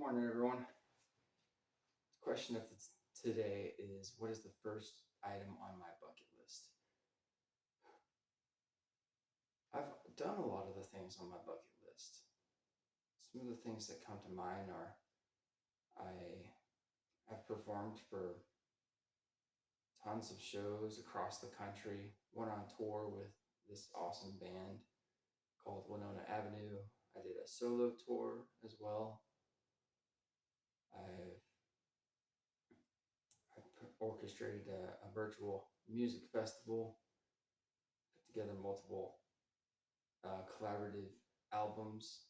Morning, everyone. The question of today is, what is the first item on my bucket list? I've done a lot of the things on my bucket list. Some of the things that come to mind are I have performed for tons of shows across the country, went on tour with this awesome band called Winona Avenue. I did a solo tour as well. I've orchestrated a virtual music festival, put together multiple collaborative albums.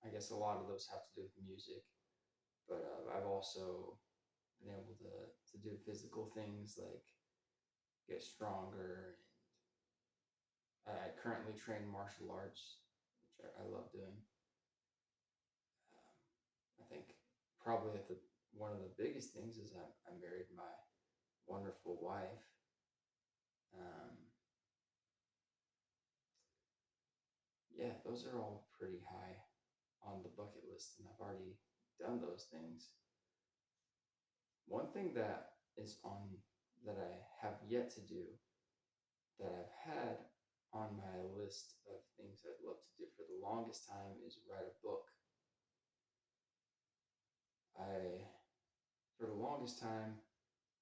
I guess a lot of those have to do with music, but I've also been able to do physical things like get stronger. And I currently train martial arts, which I love doing. I think probably one of the biggest things is I married my wonderful wife. Um, yeah, those are all pretty high on the bucket list, and I've already done those things. One thing that I have yet to do that I've had on my list of things I'd love to do for the longest time is write a book. For the longest time,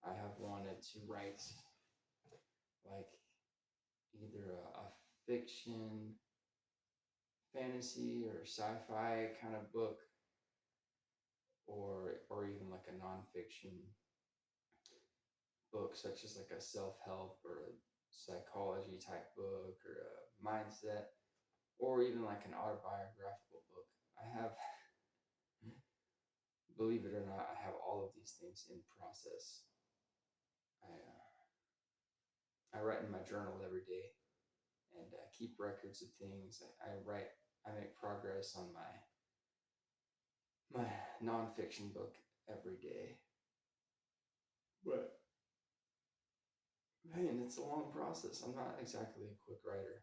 I have wanted to write like either a fiction, fantasy, or sci-fi kind of book, or even like a nonfiction book, such as like a self-help or a psychology type book or a mindset, or even like an autobiographical book. I have, believe it or not, I have all of these things in process. I write in my journal every day and keep records of things. I make progress on my nonfiction book every day. But man, it's a long process. I'm not exactly a quick writer.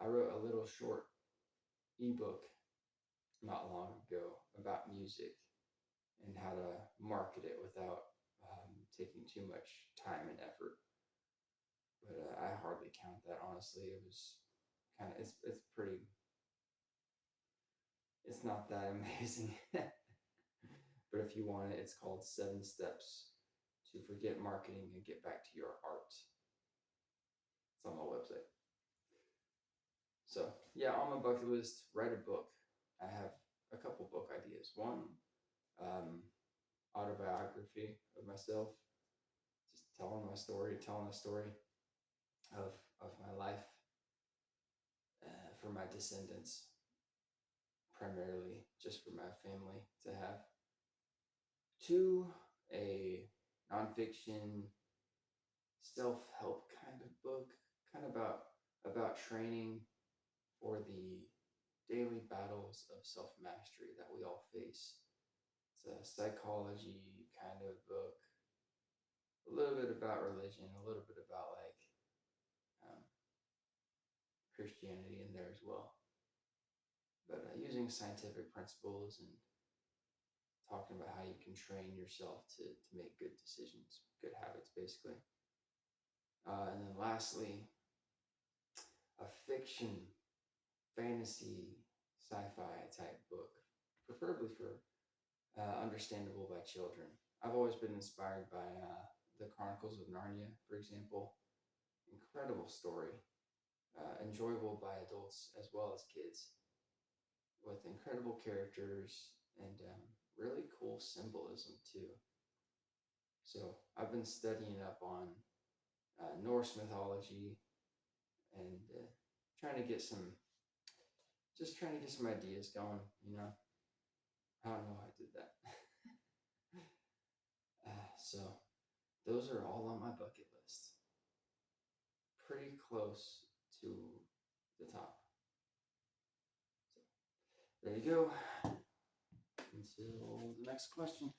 I wrote a little short ebook not long ago about music and how to market it without taking too much time and effort. But I hardly count that, honestly. It was kind of it's pretty. It's not that amazing. But if you want it, it's called 7 Steps to Forget Marketing and Get Back to Your Art. It's on my website. So yeah, on my bucket list, write a book. I have a couple book ideas. One, um, autobiography of myself, just telling my story, telling a story of my life for my descendants, primarily just for my family to have. Two, a nonfiction self-help kind of book, kind of about training for the daily battles of self-mastery that we all face. It's a psychology kind of book, a little bit about religion, a little bit about like um, Christianity in there as well. But using scientific principles and talking about how you can train yourself to make good decisions, good habits, basically. And then lastly, a fiction, fantasy, sci-fi type book, preferably for understandable by children. I've always been inspired by the Chronicles of Narnia, for example. Incredible story, enjoyable by adults as well as kids, with incredible characters and really cool symbolism too. So I've been studying up on Norse mythology and trying to get some, just trying to get some ideas going. I don't know how I did that. So those are all on my bucket list. Pretty close to the top. So there you go. Until the next question.